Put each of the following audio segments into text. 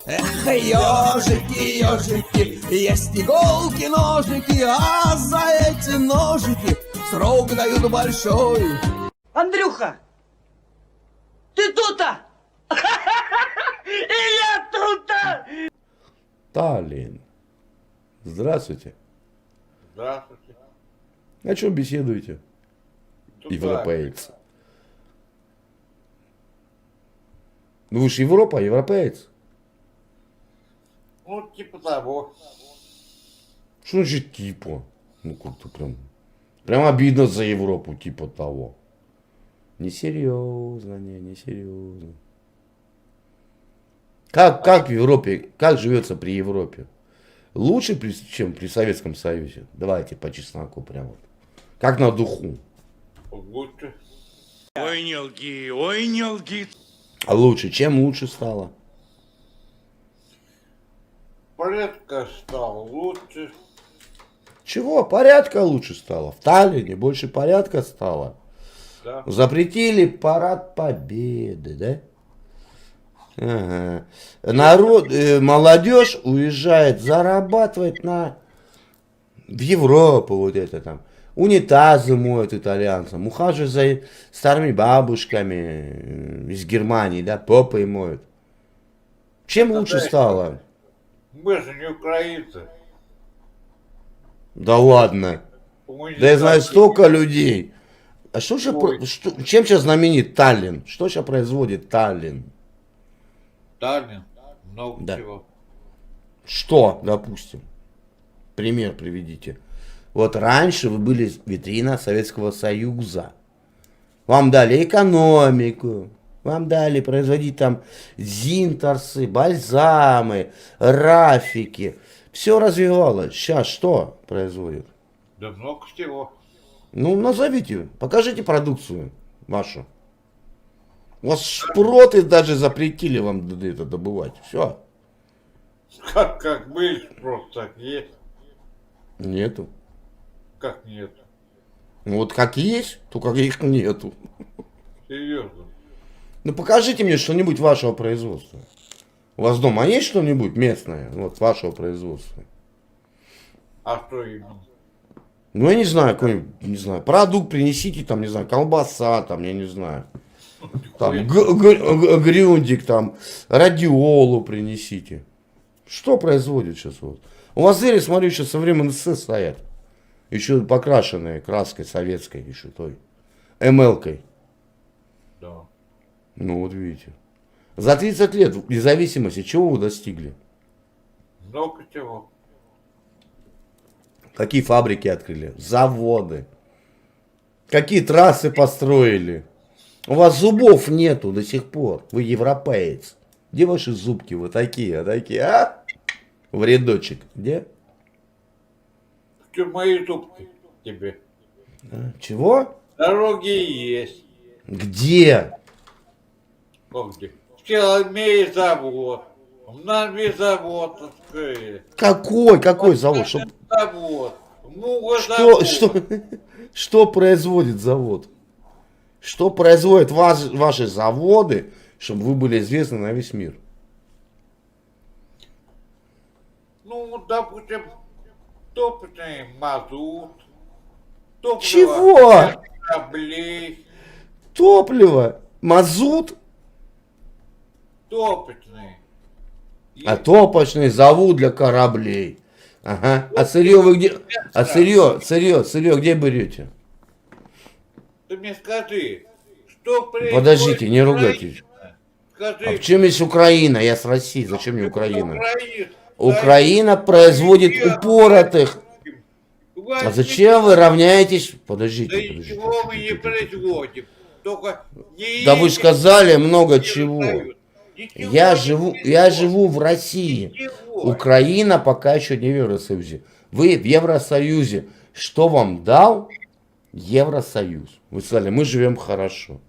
Эх, ежики, ежики, есть иголки, ножики, а за эти ножики срок дают большой. Андрюха, ты тут-то? И я тут-то! Таллин. Здравствуйте. Здравствуйте. О чем беседуете? Тут Европеец. Ну вы же Европа, европеец. Ну, типа того. Что значит типа? Ну как-то прям обидно за Европу, типа того. Несерьезно, несерьезно. Как в Европе, как живется при Европе? Лучше, чем при Советском Союзе? Давайте по чесноку прям вот. Как на духу. Лучше. Ой, не лги, ой, не лги. А лучше, чем лучше стало? Порядка стало лучше. Чего? Порядка лучше стало. В Таллине больше порядка стало. Да. Запретили парад победы, да? Ага. Народ, молодежь уезжает зарабатывать в Европу, вот это там. Унитазы моют итальянцам, ухаживают за старыми бабушками из Германии, да, попой моют. Чем лучше стало? Мы же не украинцы. Да ладно. Да я знаю столько людей. А что же, чем сейчас знаменит Таллин? Что сейчас производит Таллин? Таллин. Много Да. чего. Что, допустим? Пример приведите. Вот раньше вы были витрина Советского Союза. Вам дали экономику. Вам дали производить там зинтерсы, бальзамы, рафики. Все развивалось. Сейчас что производит? Да много всего. Ну, назовите, покажите продукцию вашу. У вас шпроты даже запретили вам это добывать. Все. Как были просто так есть. Нету. Как нет. Ну вот как есть, только их нету. Серьезно. Ну покажите мне что-нибудь вашего производства. У вас дома есть что-нибудь местное, вот вашего производства? А что именно? Ну я не знаю, какой-нибудь, не знаю, продукт принесите, там, не знаю, колбаса, там, я не знаю. Там, грюндик, там, радиолу принесите. Что производит сейчас вот? У вас зелье, смотрю, сейчас со времен СС стоят. Еще покрашенные краской советской, еще той. МЛ-кой. Да. Ну вот видите. За 30 лет независимости чего вы достигли? Много чего. Какие фабрики открыли? Заводы. Какие трассы построили? У вас зубов нету до сих пор. Вы европеец. Где ваши зубки? Вы такие, а? В рядочек. Где? Что мои зубки тебе? А, чего? Дороги есть. Где? Как где? В Челомее завод. В Нарве завод открыли. Какой завод? Завод. Много Что производит завод? Что производят ваши заводы, чтобы вы были известны на весь мир? Ну, допустим, топливный мазут. Топливо Чего? для кораблей. Топливо? Мазут? Топливный. А топочный завод для кораблей. Ага. А сырье вы где? А сырье где берете? Ты мне скажи, что происходит? Подождите, не ругайтесь. Скажи, А в чем есть Украина? Я с России. Зачем мне Украина? Украина. Украина производит упоротых. А зачем вы равняетесь? Да Подождите. ничего мы не производим. Только не Да вы же сказали много не чего. раздают. Ничего Я живу в России. Ничего. Украина пока еще не в Евросоюзе. Вы в Евросоюзе. Что вам дал Евросоюз? Вы сказали, мы живем хорошо.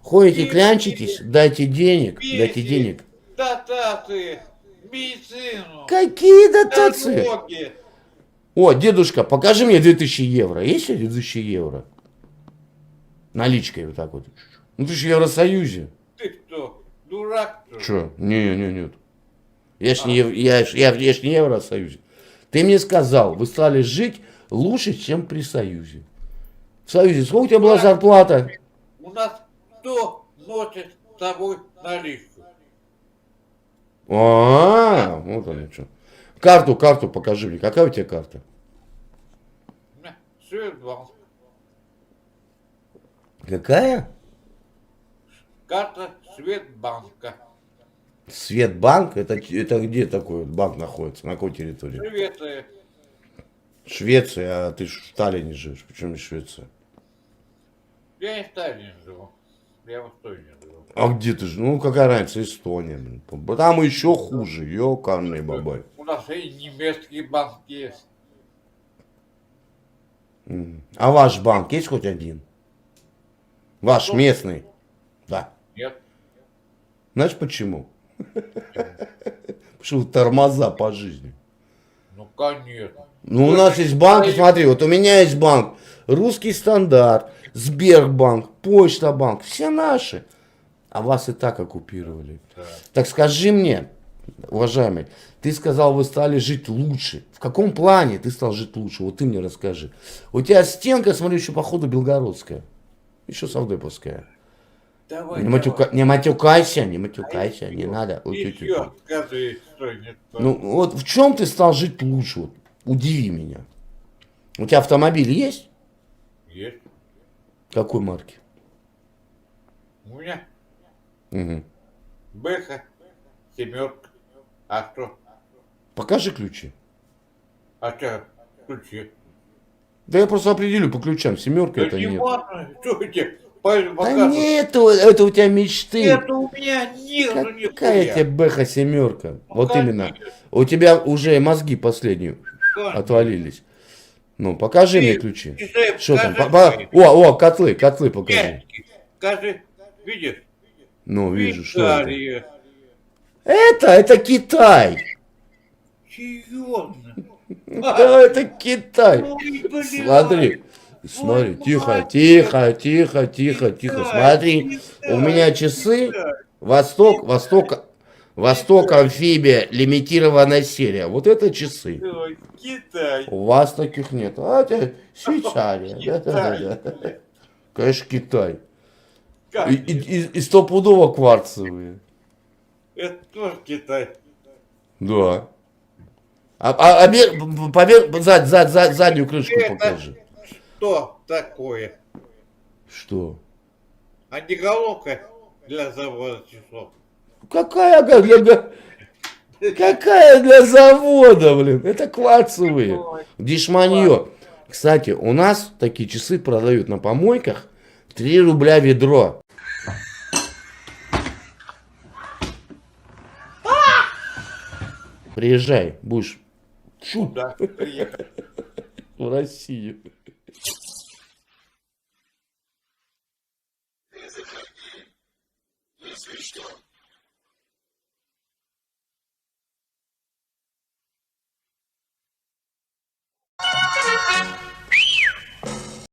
Ходите, клянчитесь, дайте денег, дайте денег. Дотации, медицину, Какие дотации? дороги. О, дедушка, покажи мне 2000 евро. Есть ли 2000 евро? Наличкой вот так вот. Ну ты же в Евросоюзе. Ты кто? дурак. что ли? Че? Нет. Я ж не в Евросоюзе. Ты мне сказал, вы стали жить лучше, чем при Союзе. В Союзе сколько у тебя была зарплата? У нас кто носит с собой наличку? Вот оно что. Карту покажи мне. Какая у тебя карта? У меня Светбанк. Какая? Карта Светбанка. Светбанк? Это где такой вот банк находится? На какой территории? Швеция. Швеция, а ты ж в Таллине живешь. Почему не Швеция? Я не в Таллине живу. Я в Эстонии живу. А где ты же? Ну какая разница, Эстония, блин. Там еще хуже, ёкарный бабай. У нас и немецкий банк есть. А ваш банк есть хоть один? Ваш местный? Да. Нет. Знаешь почему? Потому что вы тормоза по жизни. Ну, конечно. Ну, у нас есть банки, смотри, вот у меня есть банк. Русский стандарт, Сбербанк, Почта банк, все наши. А вас и так оккупировали. Да. Так скажи мне, уважаемый, ты сказал, вы стали жить лучше. В каком плане ты стал жить лучше? Вот ты мне расскажи. У тебя стенка, смотри, еще походу белгородская. Еще совдеповская. Давай, Не матюкайся, не надо. Ой, тю, тю, тю. Еще скажи, что не то. Ну вот в чем ты стал жить лучше? Вот, удиви меня. У тебя автомобиль есть? Есть. Какой марки? У меня Угу. Бэха, семерка. А что? Покажи ключи. А что? Ключи. Да я просто определю по ключам, семерка Да это не нет. важно, что у тебя? Пойду Да показывай. нету, это у тебя мечты. Это у меня нету Какая нихуя. тебе бэха семерка? Вот Покажи. именно. У тебя уже мозги последние отвалились. Ну, покажи мне ключи. Читай, Что там? покажи. О, котлы покажи. Ящики. Скажи, видишь? Ну, вижу, что это. Швейцария. Это Китай. Серьезно? Да, это Китай. Ой, блин. Смотри, тихо. Смотри, у меня часы Восток амфибия, лимитированная серия. Вот это часы. Ой, Китай. У вас таких нет. А это Швейцария. Да. Конечно, Китай. Как? И стопудово кварцевые. Это тоже Китай. Да. Заднюю крышку Это- покажи. Что такое? Что? А не головка для завода часов. Какая для завода, блин? Это кварцевые. Дешманье. Кстати, у нас такие часы продают на помойках 3 рубля ведро. Приезжай, будешь Куда приехать? в Россию. Если что,